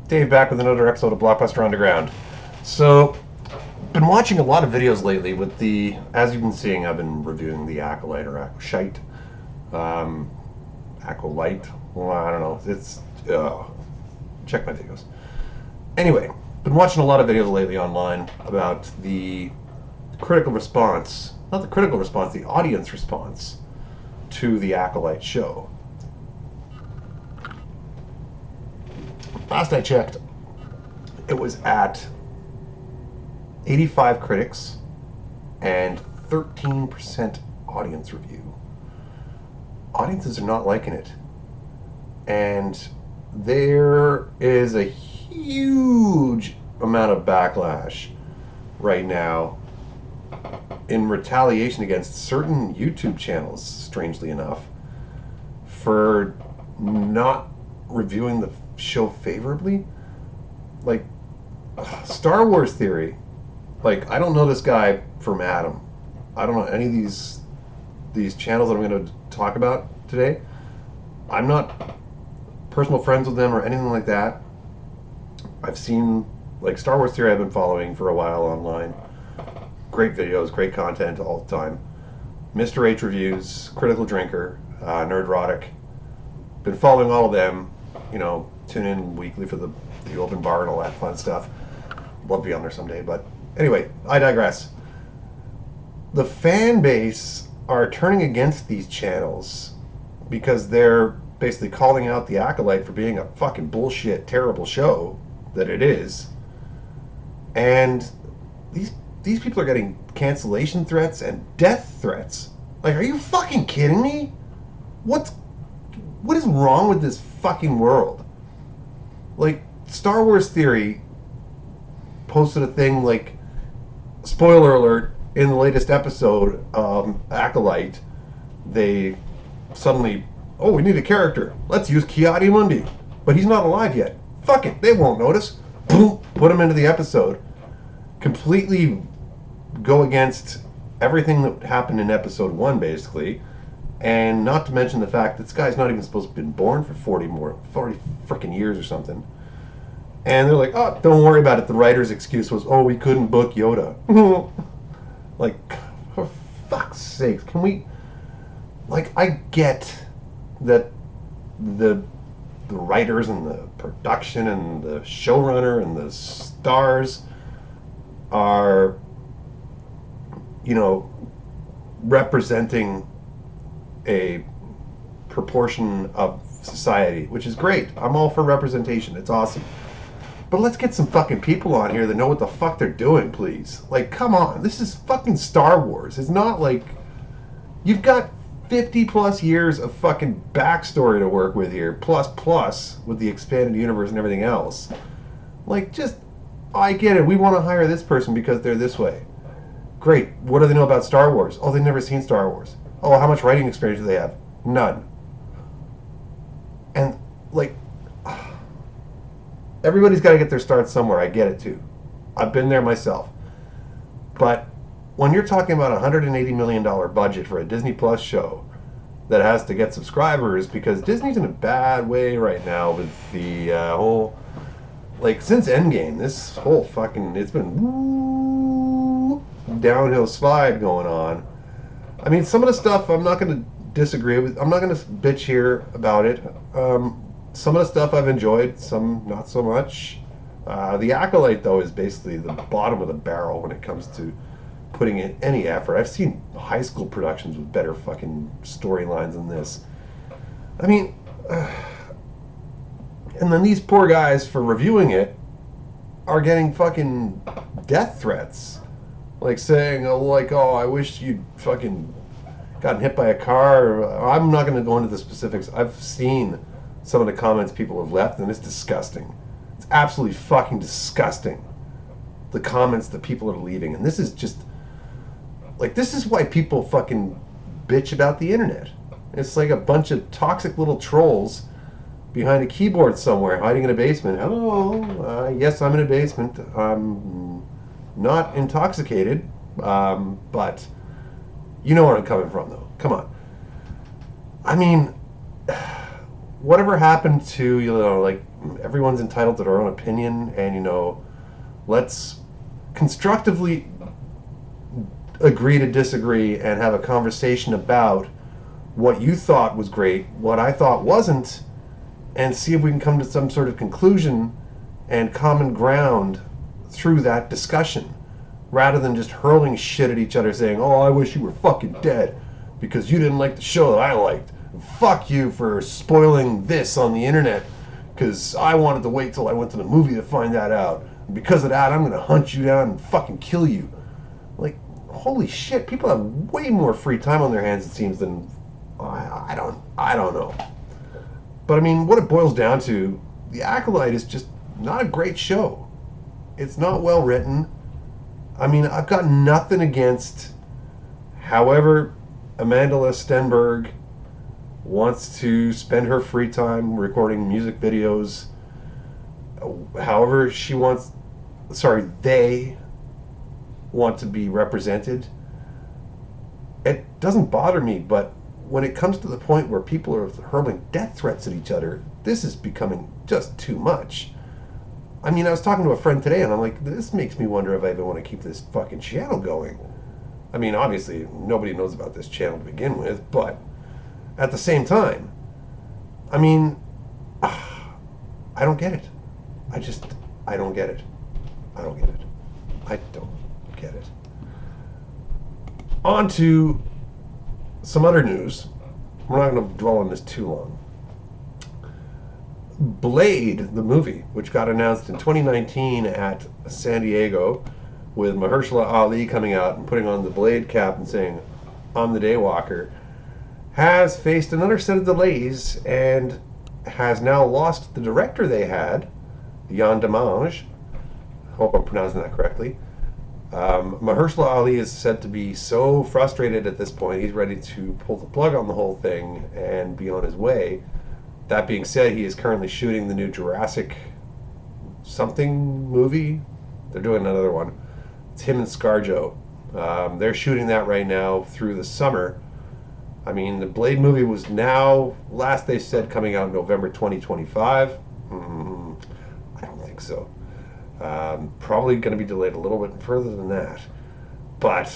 Dave back with another episode of Blockbuster Underground. So, been watching a lot of videos lately with as you've been seeing, I've been reviewing the Acolyte or Acolyte. Um, Acolyte? Well, I don't know. Check my videos. Anyway, been watching a lot of videos lately online about the critical response, not the critical response, the audience response to the Acolyte show. Last I checked, it was at 85 critics and 13% audience review. Audiences are not liking it. And there is a huge amount of backlash right now in retaliation against certain YouTube channels, strangely enough, for not reviewing the show favorably. Like, Star Wars Theory. Like, I don't know this guy from Adam. I don't know any of these channels that I'm going to talk about today. I'm not personal friends with them or anything like that. I've seen, like, Star Wars Theory I've been following for a while online. Great videos, great content all the time. Mr. H Reviews, Critical Drinker, Nerdrotic. Been following all of them. You know, tune in weekly for the open bar and all that fun stuff. Love to be on there someday, but anyway, I digress. The fan base are turning against these channels because they're basically calling out the Acolyte for being a fucking bullshit, terrible show that it is. And these people are getting cancellation threats and death threats. Like, are you fucking kidding me? What is wrong with this fucking world? Like, Star Wars Theory posted a thing like, spoiler alert, in the latest episode of Acolyte, they suddenly, oh, we need a character. Let's use Ki-Adi-Mundi. But he's not alive yet. Fuck it, they won't notice. Boom, put him into the episode. Completely go against everything that happened in episode 1, basically. And not to mention the fact that this guy's not even supposed to have been born for 40 freaking years or something. And they're like, oh, don't worry about it. The writer's excuse was, oh, we couldn't book Yoda. Like, for fuck's sakes, can we... Like, I get that the writers and the production and the showrunner and the stars are, you know, representing a proportion of society, which is great. I'm all for representation. It's awesome. But let's get some fucking people on here that know what the fuck they're doing, please. Like, come on. This is fucking Star Wars. It's not like... You've got 50 plus years of fucking backstory to work with here. Plus, with the expanded universe and everything else. Like, just... I get it. We want to hire this person because they're this way. Great. What do they know about Star Wars? Oh, they've never seen Star Wars. Oh, how much writing experience do they have? None. And, like... Everybody's got to get their start somewhere. I get it too. I've been there myself. But when you're talking about a $180 million budget for a Disney Plus show that has to get subscribers, because Disney's in a bad way right now with the whole... Like, since Endgame, this whole fucking... It's been downhill slide going on. I mean, some of the stuff I'm not going to disagree with. I'm not going to bitch here about it. Some of the stuff I've enjoyed, some not so much. The Acolyte, though, is basically the bottom of the barrel when it comes to putting in any effort. I've seen high school productions with better fucking storylines than this. I mean, and then these poor guys, for reviewing it, are getting fucking death threats. Like saying, oh, I wish you'd fucking gotten hit by a car. I'm not going to go into the specifics. I've seen some of the comments people have left, and it's disgusting. It's absolutely fucking disgusting. The comments that people are leaving. And this is just... Like, this is why people fucking bitch about the internet. It's like a bunch of toxic little trolls behind a keyboard somewhere, hiding in a basement. Hello, yes, I'm in a basement. I'm not intoxicated, but you know where I'm coming from, though. Come on. I mean... whatever happened to, like, everyone's entitled to their own opinion, and, let's constructively agree to disagree and have a conversation about what you thought was great, what I thought wasn't, and see if we can come to some sort of conclusion and common ground through that discussion, rather than just hurling shit at each other saying, oh, I wish you were fucking dead because you didn't like the show that I liked. Fuck you for spoiling this on the internet because I wanted to wait till I went to the movie to find that out. And because of that, I'm going to hunt you down and fucking kill you. Like, holy shit, people have way more free time on their hands, it seems, than I don't know. But I mean, what it boils down to, The Acolyte is just not a great show. It's not well written. I mean, I've got nothing against however Amanda Stenberg wants to spend her free time recording music videos. However they want to be represented. It doesn't bother me, but when it comes to the point where people are hurling death threats at each other, this is becoming just too much. I mean, I was talking to a friend today, and I'm like, this makes me wonder if I even want to keep this fucking channel going. I mean, obviously, nobody knows about this channel to begin with, but at the same time, I mean, I don't get it. I don't get it. I don't get it. I don't get it. On to some other news. We're not going to dwell on this too long. Blade, the movie, which got announced in 2019 at San Diego, with Mahershala Ali coming out and putting on the Blade cap and saying, I'm the Daywalker, has faced another set of delays and has now lost the director they had, Yann Demange. Hope I'm pronouncing that correctly. Mahershala Ali is said to be so frustrated at this point, he's ready to pull the plug on the whole thing and be on his way. That being said, he is currently shooting the new Jurassic something movie. They're doing another one. It's him and ScarJo. They're shooting that right now through the summer. I mean, the Blade movie was now, last they said, coming out in November 2025. I don't think so. Probably going to be delayed a little bit further than that. But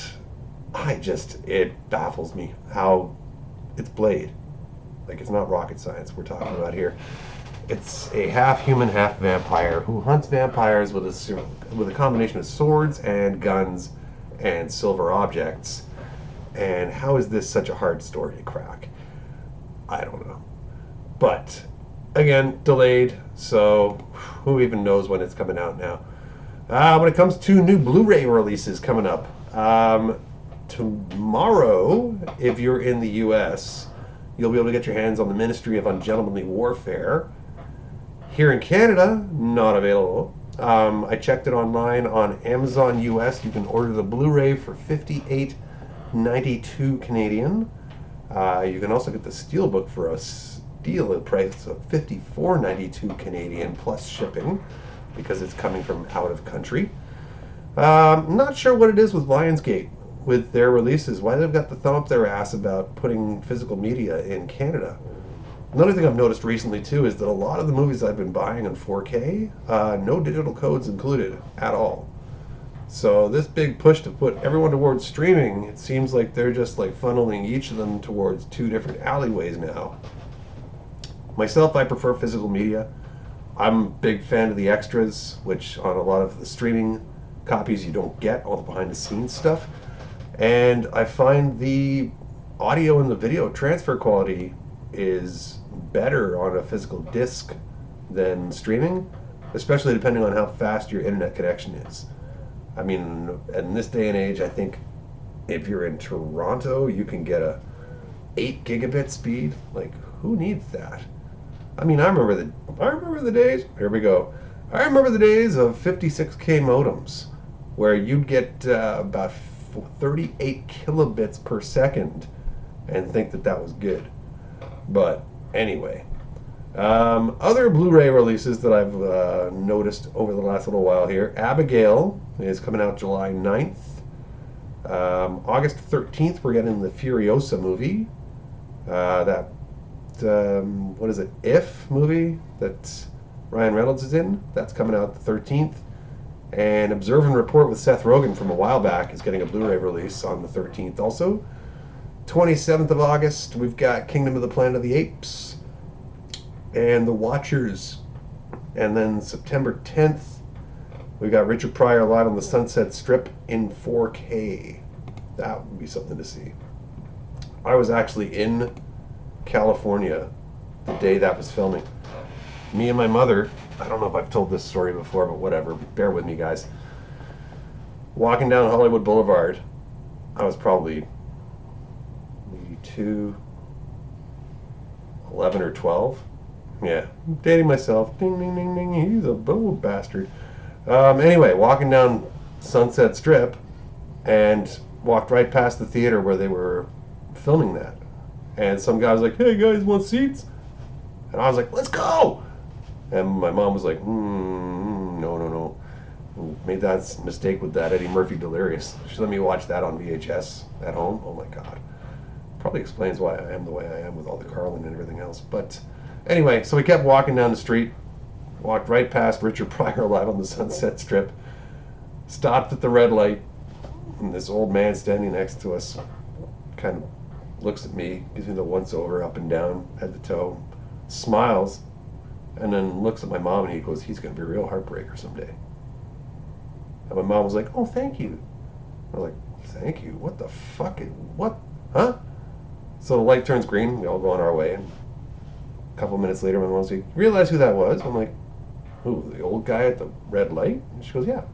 it baffles me how it's Blade. Like, it's not rocket science we're talking about here. It's a half human, half vampire who hunts vampires with a combination of swords and guns and silver objects. And how is this such a hard story to crack? I don't know. But, again, delayed, so who even knows when it's coming out now. When it comes to new Blu-ray releases coming up, tomorrow, if you're in the US, you'll be able to get your hands on the Ministry of Ungentlemanly Warfare. Here in Canada, not available. I checked it online on Amazon US. You can order the Blu-ray for $58.92 Canadian. You can also get the Steelbook for a steal price of $54.92 Canadian plus shipping, because it's coming from out of country. Not sure what it is with Lionsgate with their releases, why they've got the thumb up their ass about putting physical media in Canada. Another thing I've noticed recently too is that a lot of the movies I've been buying in 4K, no digital codes included at all. So this big push to put everyone towards streaming, it seems like they're just like funneling each of them towards two different alleyways now. Myself, I prefer physical media. I'm a big fan of the extras, which on a lot of the streaming copies you don't get, all the behind the scenes stuff. And I find the audio and the video transfer quality is better on a physical disc than streaming, especially depending on how fast your internet connection is. I mean, in this day and age, I think if you're in Toronto, you can get a 8 gigabit speed. Like, who needs that? I mean, I remember the days. Here we go. I remember the days of 56K modems, where you'd get about 38 kilobits per second, and think that was good. But anyway, other Blu-ray releases that I've noticed over the last little while here. Abigail is coming out July 9th. August 13th, we're getting the Furiosa movie. That next, what is it, If movie that Ryan Reynolds is in. That's coming out the 13th. And Observe and Report with Seth Rogen from a while back is getting a Blu-ray release on the 13th also. 27th of August, we've got Kingdom of the Planet of the Apes and The Watchers. And then September 10th, we've got Richard Pryor live on the Sunset Strip in 4K. That would be something to see. I was actually in California the day that was filming. Me and my mother, I don't know if I've told this story before, but whatever, bear with me, guys. Walking down Hollywood Boulevard, I was probably maybe 11 or 12. Yeah, dating myself. Ding, ding, ding, ding. He's a bastard. Anyway, walking down Sunset Strip and walked right past the theater where they were filming that. And some guy was like, "Hey guys, want seats?" And I was like, "Let's go!" And my mom was like, no. Made that mistake with that Eddie Murphy Delirious. She let me watch that on VHS at home. Oh my God. Probably explains why I am the way I am with all the Carlin and everything else. But anyway, so we kept walking down the street, walked right past Richard Pryor live on the Sunset Strip, stopped at the red light, and this old man standing next to us kind of looks at me, gives me the once over, up and down, head to toe, smiles, and then looks at my mom and he goes, "He's going to be a real heartbreaker someday." And my mom was like, "Oh, thank you." I was like, "Thank you? What the fuck? What? Huh?" So the light turns green. We all go on our way. And a couple minutes later, my mom's like, "Realize who that was?" I'm like, "Who? The old guy at the red light?" And she goes, "Yeah."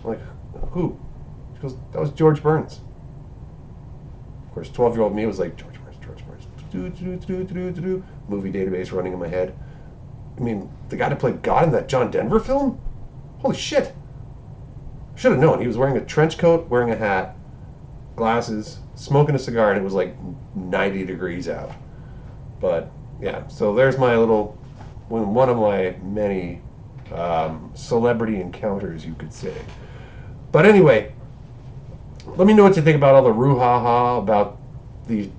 I'm like, "Who?" She goes, "That was George Burns." Of course, 12-year-old me was like, "George Burns, George Burns." Movie database running in my head. I mean, the guy that played God in that John Denver film? Holy shit. Should have known. He was wearing a trench coat, wearing a hat, glasses, smoking a cigar, and it was like 90 degrees out. But, yeah, so there's my little, one of my many celebrity encounters, you could say. But anyway, let me know what you think about all the brouhaha about the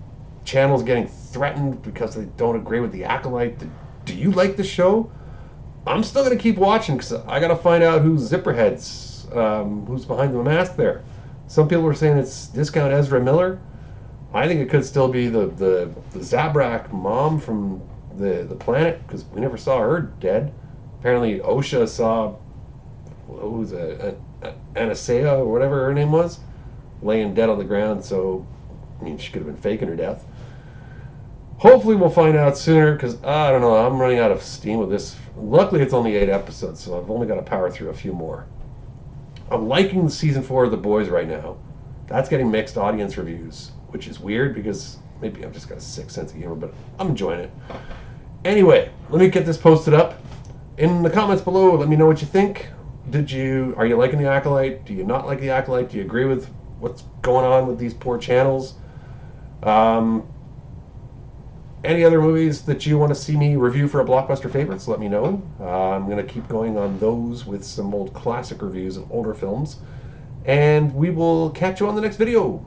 channels getting threatened because they don't agree with the Acolyte. Do you like the show? I'm still going to keep watching because I got to find out who's Zipperheads, who's behind the mask there. Some people were saying it's Discount Ezra Miller. I think it could still be the Zabrak mom from the planet because we never saw her dead. Apparently OSHA saw, what was it, Anasea or whatever her name was, laying dead on the ground. So, I mean, she could have been faking her death. Hopefully we'll find out sooner because I don't know, I'm running out of steam with this. Luckily it's only 8 episodes, so I've only got to power through a few more. I'm liking season 4 of The Boys right now. That's getting mixed audience reviews, which is weird because maybe I've just got a sick sense of humor, but I'm enjoying it. Anyway, let me get this posted up. In the comments below, let me know what you think. Are you liking The Acolyte? Do you not like The Acolyte? Do you agree with what's going on with these poor channels? Any other movies that you want to see me review for a Blockbuster Favorites, let me know. I'm going to keep going on those with some old classic reviews of older films. And we will catch you on the next video.